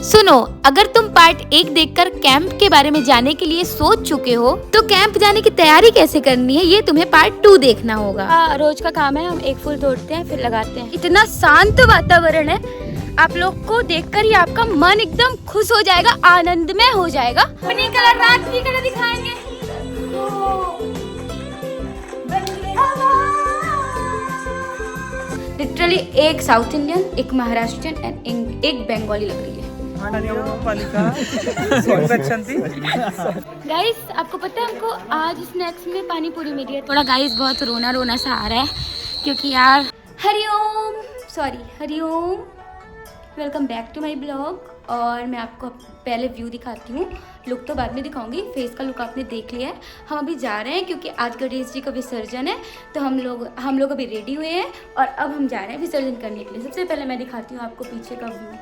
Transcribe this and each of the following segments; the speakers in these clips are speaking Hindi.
सुनो, अगर तुम पार्ट 1 देखकर कैंप के बारे में जानने के लिए सोच चुके हो तो कैंप जाने की तैयारी कैसे करनी है ये तुम्हें पार्ट 2 देखना होगा। रोज का काम है, हम एक फूल तोड़ते हैं फिर लगाते हैं। इतना शांत वातावरण है, आप लोग को देखकर ही आपका मन एकदम खुश हो जाएगा, आनंदमय हो जाएगा। अपनी कलर रात की कलर दिखाएंगे। लिटरली एक साउथ इंडियन, एक महाराष्ट्रियन एंड एक बंगाली लग रही है। गाइस आपको पता है हमको आज स्नैक्स में पानी पूरी मिली है। थोड़ा गाइस बहुत रोना रोना सा आ रहा है क्योंकि यार Hariom welcome back to my blog. और मैं आपको पहले व्यू दिखाती हूँ, लुक तो बाद में दिखाऊंगी। फेस का लुक आपने देख लिया है। हम अभी जा रहे हैं क्योंकि आज गणेश जी का विसर्जन है, तो हम लोग अभी रेडी हुए हैं और अब हम जा रहे हैं विसर्जन करने के लिए। सबसे पहले मैं दिखाती हूँ आपको पीछे का व्यू।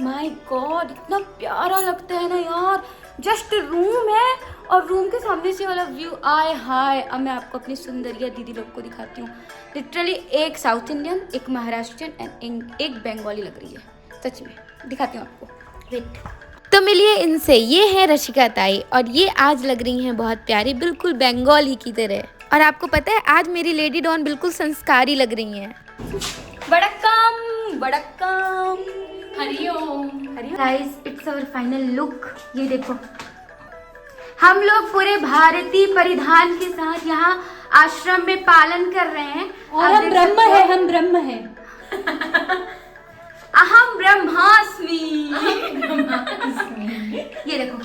माय गॉड इतना प्यारा लगता है ना यार, जस्ट रूम है और रूम के सामने से वाला व्यू आए हाय। अब मैं आपको अपनी सुंदरिया दीदी लोग को दिखाती हूँ। लिटरली एक साउथ इंडियन, एक महाराष्ट्रियन एंड एक बंगाली लग रही है। सच में दिखाती हूँ आपको, वेट। तो मिलिए इनसे, ये है रशिका ताई और ये आज लग रही हैं बहुत प्यारी, बिल्कुल बंगाली की तरह। और आपको पता है आज मेरी लेडी डॉन बिल्कुल संस्कारी लग रही हैं। वड़क्कम हरिओम guys, it's our final look. ये देखो हम लोग पूरे भारतीय परिधान के साथ यहाँ आश्रम में पालन कर रहे हैं और हम ब्रह्म है अहम ब्रह्मास्मि। ये देखो।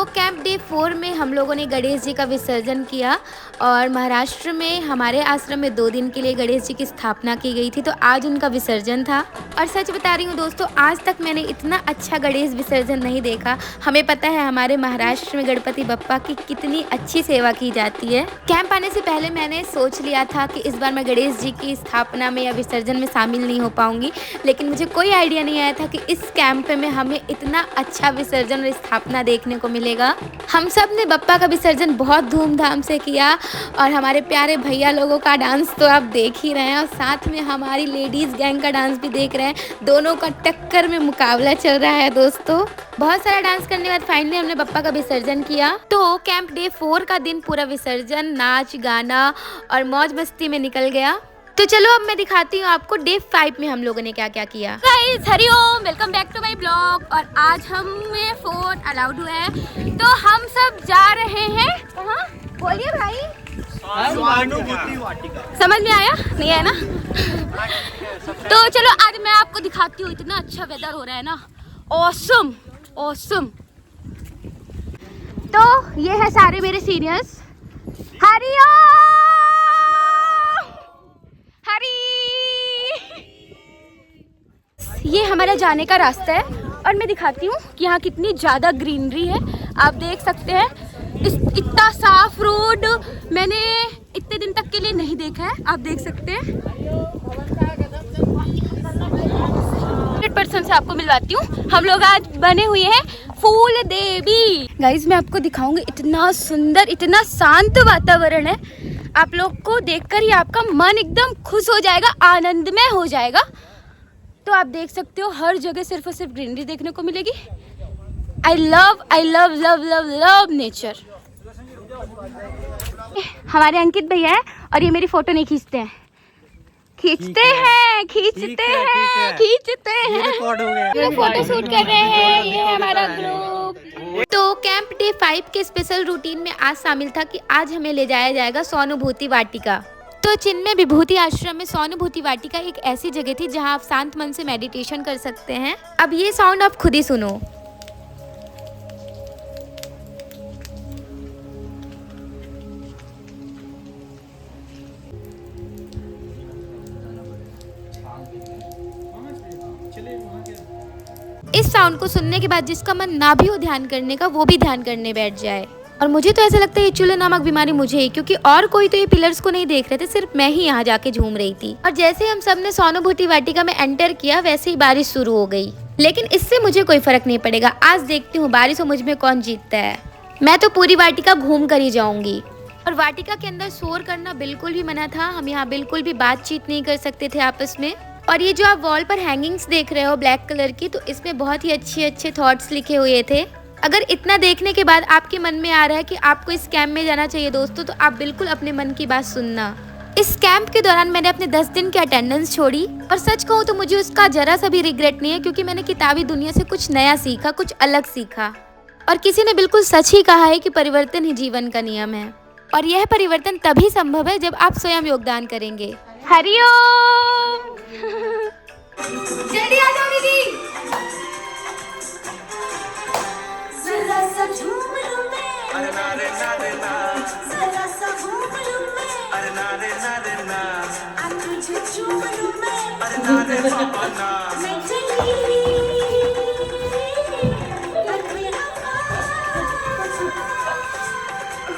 कैंप डे 4 में हम लोगों ने गणेश जी का विसर्जन किया और महाराष्ट्र में हमारे आश्रम में 2 दिन के लिए गणेश जी की स्थापना की गई थी, तो आज उनका विसर्जन था। और सच बता रही हूँ दोस्तों, आज तक मैंने इतना अच्छा गणेश विसर्जन नहीं देखा। हमें पता है हमारे महाराष्ट्र में गणपति बप्पा की कितनी अच्छी सेवा की जाती है। कैंप आने से पहले मैंने सोच लिया था कि इस बार मैं गणेश जी की स्थापना में या विसर्जन में शामिल नहीं हो पाऊंगी, लेकिन मुझे कोई आइडिया नहीं आया था कि इस कैंप में हमें इतना अच्छा विसर्जन और स्थापना देखने को मिलेगा। हम सब ने बप्पा का विसर्जन बहुत धूमधाम से किया और हमारे प्यारे भैया लोगों का डांस तो आप देख ही रहे हैं और साथ में हमारी लेडीज गैंग का डांस भी देख रहे हैं। दोनों का टक्कर में मुकाबला चल रहा है दोस्तों। बहुत सारा डांस करने के बाद फाइनली हमने बप्पा का विसर्जन किया। तो कैंप डे 4 का दिन पूरा विसर्जन, नाच गाना और मौज मस्ती में निकल गया। तो चलो अब मैं दिखाती हूँ आपको डे 5 में हम लोगों ने क्या क्या किया। Guys Hariom, welcome back to my blog. और आज हमें फोन अलाउड हुआ है, तो हम सब जा रहे हैं कहाँ? बोलिए भाई। स्वानुभूति वाटिका। समझ में आया? नहीं आया ना? तो चलो आज मैं आपको दिखाती हूँ। इतना अच्छा वेदर हो रहा है ना, ऑसम ऑसम। तो ये है सारे मेरे सीनियर्स। हरिओम ये हमारा जाने का रास्ता है और मैं दिखाती हूँ कि यहाँ कितनी ज़्यादा ग्रीनरी है। आप देख सकते हैं इतना साफ रोड मैंने इतने दिन तक के लिए नहीं देखा है। आप देख सकते हैं। 100% से आपको मिलवाती हूँ। हम लोग आज बने हुए हैं फूल देवी। गाइज मैं आपको दिखाऊंगी, इतना सुंदर, इतना शांत वातावरण है। आप लोग को देखकर ही आपका मन एकदम खुश हो जाएगा, आनंदमय हो जाएगा। तो आप देख सकते हो हर जगह सिर्फ और सिर्फ ग्रीनरी देखने को मिलेगी। I love love love love nature. हमारे अंकित भैया है और ये मेरी फोटो नहीं खींचते हैं। ये फोटो शूट कर रहे हैं। ये है हमारा ग्रुप। तो कैंप डे 5 के स्पेशल रूटीन में आज शामिल था कि आज हमें ले जाया जाएगा स्वानुभूति वाटिका। तो चिन्मय विभूति आश्रम में स्वानुभूति वाटिका एक ऐसी जगह थी जहां आप शांत मन से मेडिटेशन कर सकते हैं। अब ये साउंड आप खुद ही सुनो। इस साउंड को सुनने के बाद जिसका मन ना भी हो ध्यान करने का, वो भी ध्यान करने बैठ जाए। और मुझे तो ऐसा लगता है ये चूल्हा नामक बीमारी मुझे ही, क्योंकि और कोई तो ये पिलर्स को नहीं देख रहे थे, सिर्फ मैं ही यहाँ जाके झूम रही थी। और जैसे हम सब ने स्वानुभूति वाटिका में एंटर किया वैसे ही बारिश शुरू हो गई, लेकिन इससे मुझे कोई फर्क नहीं पड़ेगा। आज देखती हूँ बारिश और मुझ में कौन जीतता है। मैं तो पूरी वाटिका घूम कर ही जाऊंगी। और वाटिका के अंदर शोर करना बिल्कुल भी मना था। हम यहाँ बिल्कुल भी बातचीत नहीं कर सकते थे आपस में। और ये जो आप वॉल पर हैंगिंग्स देख रहे हो ब्लैक कलर की, तो इसमें बहुत ही अच्छे अच्छे थॉट्स लिखे हुए थे। अगर इतना देखने के बाद आपके मन में आ रहा है कि आपको इस कैंप में जाना चाहिए दोस्तों, तो आप बिल्कुल अपने मन की बात सुनना। इस कैंप के दौरान मैंने अपने 10 दिन की अटेंडेंस छोड़ी, और सच कहूँ तो मुझे उसका जरा सा भी रिग्रेट नहीं है, क्योंकि मैंने किताबी दुनिया से कुछ नया सीखा, कुछ अलग सीखा। और किसी ने बिल्कुल सच ही कहा है कि परिवर्तन ही जीवन का नियम है, और यह परिवर्तन तभी संभव है जब आप स्वयं योगदान करेंगे। हरिओम। जल्दी आ जाओ दीदी। जरा सा झूम लूं मैं, अरे ना रे ना रे ना, जरा सा घूम लूं मैं, अरे ना रे ना रे ना, आ तुझे झूम लूं मैं, अरे ना रे पापा ना, मैं चली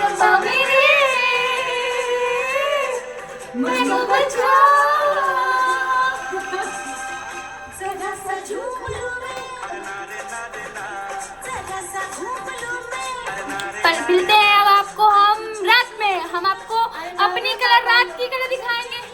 गप्पा मेरे मैनू बचा, जरा सा झूम लूं मैं, जरा सा घूम लूं मैं। कल मिलते हैं अब आपको हम रात में, हम आपको अपनी कलर रात की कलर दिखाएंगे।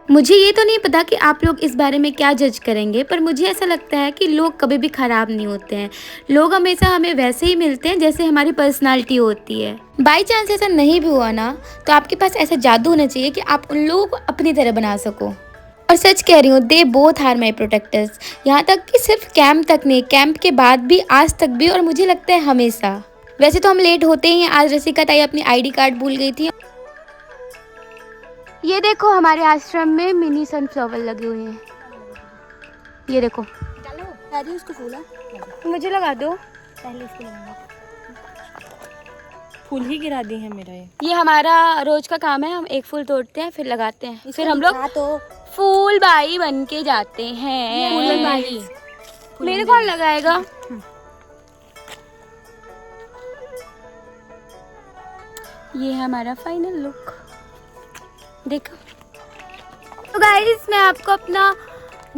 मुझे ये तो नहीं पता कि आप लोग इस बारे में क्या जज करेंगे, पर मुझे ऐसा लगता है कि लोग कभी भी ख़राब नहीं होते हैं। लोग हमेशा हमें वैसे ही मिलते हैं जैसे हमारी पर्सनालिटी होती है। बाई चांस ऐसा नहीं भी हुआ ना, तो आपके पास ऐसा जादू होना चाहिए कि आप उन लोगों को अपनी तरह बना सको। और सच कह रही हूँ, they both are my protectors. यहाँ तक कि सिर्फ कैंप तक नहीं, कैंप के बाद भी, आज तक भी, और मुझे लगता है हमेशा। वैसे तो हम लेट होते ही हैं। आज रसिका ताई अपनी ID कार्ड भूल गई थी। ये देखो हमारे आश्रम में मिनी सनफ्लावर लगे हुए हैं। ये देखो, उसको फूला मुझे लगा दो। पहले इसको लगाऊंगा। फूल ही गिरा दी है मेरा ये हमारा रोज का काम है, हम एक फूल तोड़ते हैं फिर लगाते हैं, फिर हम लोग तो फूल बाई बन के जाते हैं। फूल बाई। मेरे कौन लगाएगा? ये है हमारा फाइनल लुक, देखो। तो गाइस, मैं आपको अपना,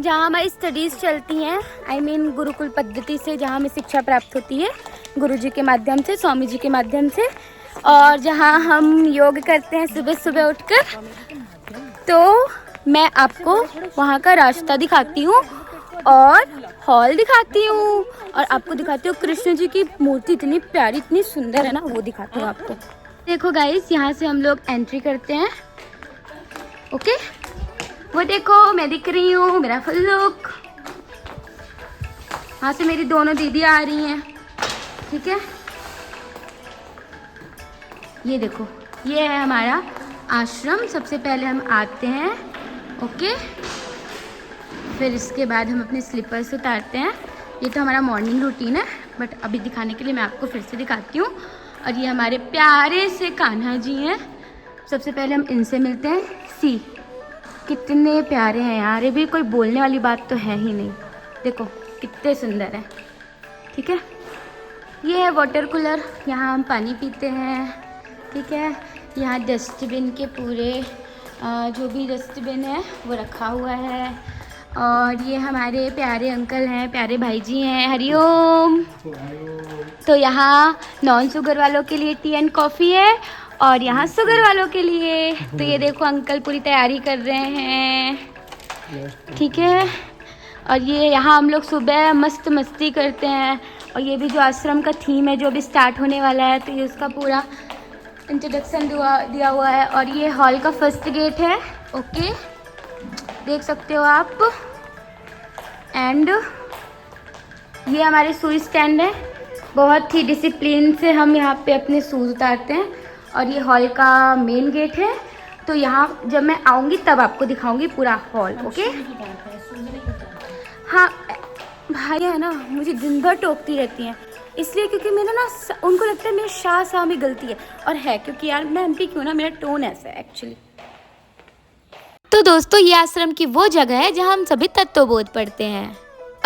जहाँ हमारी स्टडीज़ चलती हैं, I mean गुरुकुल पद्धति से जहाँ हमें शिक्षा प्राप्त होती है, गुरुजी के माध्यम से, स्वामी जी के माध्यम से, और जहाँ हम योग करते हैं सुबह सुबह उठकर, तो मैं आपको वहाँ का रास्ता दिखाती हूँ और हॉल दिखाती हूँ, और आपको दिखाती हूँ कृष्ण जी की मूर्ति इतनी प्यारी, इतनी सुंदर है ना, वो दिखाती हूँ आपको। देखो गाइस, यहाँ से हम लोग एंट्री करते हैं। ओके, वो देखो मैं दिख रही हूँ, मेरा फुल लुक। वहाँ से मेरी दोनों दीदी आ रही हैं, ठीक है। ये देखो, ये है हमारा आश्रम। सबसे पहले हम आते हैं, ओके, फिर इसके बाद हम अपने स्लीपर्स उतारते हैं। ये तो हमारा मॉर्निंग रूटीन है, बट अभी दिखाने के लिए मैं आपको फिर से दिखाती हूँ। और ये हमारे प्यारे से कान्हा जी हैं। सबसे पहले हम इनसे मिलते हैं। सी, कितने प्यारे हैं यार, ये भी कोई बोलने वाली बात तो है ही नहीं। देखो कितने सुंदर है, ठीक है। ये है वाटर कूलर, यहाँ हम पानी पीते हैं, ठीक है। यहाँ डस्टबिन के पूरे जो भी डस्टबिन है वो रखा हुआ है। और ये हमारे प्यारे अंकल हैं, प्यारे भाई जी हैं। हरिओम। तो यहाँ नॉन शुगर वालों के लिए टी एंड कॉफ़ी है, और यहाँ शुगर वालों के लिए। तो ये देखो अंकल पूरी तैयारी कर रहे हैं, ठीक है। और ये यहाँ हम लोग सुबह मस्त मस्ती करते हैं। और ये भी जो आश्रम का थीम है जो अभी स्टार्ट होने वाला है, तो ये उसका पूरा इंट्रोडक्शन दिया हुआ है। और ये हॉल का फर्स्ट गेट है, ओके, देख सकते हो आप। एंड ये हमारे शूज स्टैंड है। बहुत ही डिसिप्लिन से हम यहाँ पे अपने शूज़ उतारते हैं। और ये हॉल का मेन गेट है। तो यहाँ जब मैं आऊँगी तब आपको दिखाऊंगी पूरा हॉल, ओके। हाँ भाई है ना, मुझे दिन भर टोकती रहती हैं, इसलिए क्योंकि मेरा ना, उनको लगता है मेरे शाह में गलती है, और है क्योंकि यार मैं एमपी क्यों ना, मेरा टोन ऐसा है एक्चुअली। तो दोस्तों, ये आश्रम की वो जगह है जहाँ हम सभी तत्वबोध पढ़ते हैं,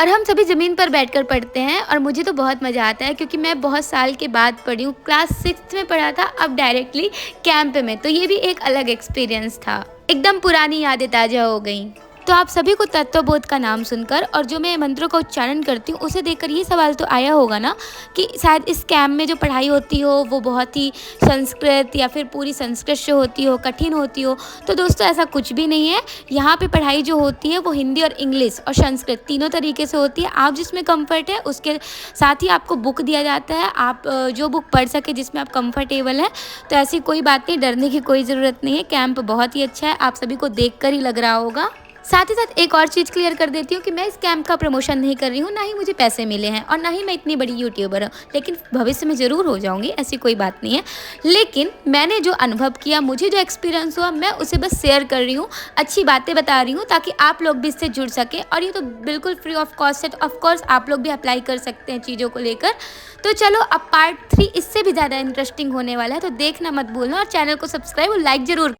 और हम सभी ज़मीन पर बैठकर पढ़ते हैं। और मुझे तो बहुत मज़ा आता है, क्योंकि मैं बहुत साल के बाद पढ़ी हूँ। क्लास 6 में पढ़ा था, अब डायरेक्टली कैंप में। तो ये भी एक अलग एक्सपीरियंस था, एकदम पुरानी यादें ताज़ा हो गई। तो आप सभी को तत्वबोध का नाम सुनकर और जो मैं मंत्रों का उच्चारण करती हूँ उसे देखकर ये सवाल तो आया होगा ना कि शायद इस कैंप में जो पढ़ाई होती हो वो बहुत ही संस्कृत या फिर पूरी संस्कृत से होती हो, कठिन होती हो। तो दोस्तों ऐसा कुछ भी नहीं है। यहाँ पे पढ़ाई जो होती है वो हिंदी और इंग्लिश और संस्कृत तीनों तरीके से होती है। आप जिसमें कंफर्ट है उसके साथ ही आपको बुक दिया जाता है, आप जो बुक पढ़ सके जिसमें आप कंफर्टेबल हैं। तो ऐसी कोई बात नहीं, डरने की कोई ज़रूरत नहीं है। कैंप बहुत ही अच्छा है, आप सभी को देखकर ही लग रहा होगा। साथ ही साथ एक और चीज़ क्लियर कर देती हूँ कि मैं इस कैंप का प्रमोशन नहीं कर रही हूँ, ना ही मुझे पैसे मिले हैं और ना ही मैं इतनी बड़ी यूट्यूबर हूँ, लेकिन भविष्य में ज़रूर हो जाऊँगी, ऐसी कोई बात नहीं है। लेकिन मैंने जो अनुभव किया, मुझे जो एक्सपीरियंस हुआ, मैं उसे बस शेयर कर रही हूँ, अच्छी बातें बता रही हूँ ताकि आप लोग भी इससे जुड़ सकें। और ये तो बिल्कुल फ्री ऑफ कॉस्ट है, तो ऑफकोर्स आप लोग भी अप्लाई कर सकते हैं चीज़ों को लेकर। तो चलो अब पार्ट 3 इससे भी ज़्यादा इंटरेस्टिंग होने वाला है, तो देखना मत भूलना और चैनल को सब्सक्राइब और लाइक ज़रूर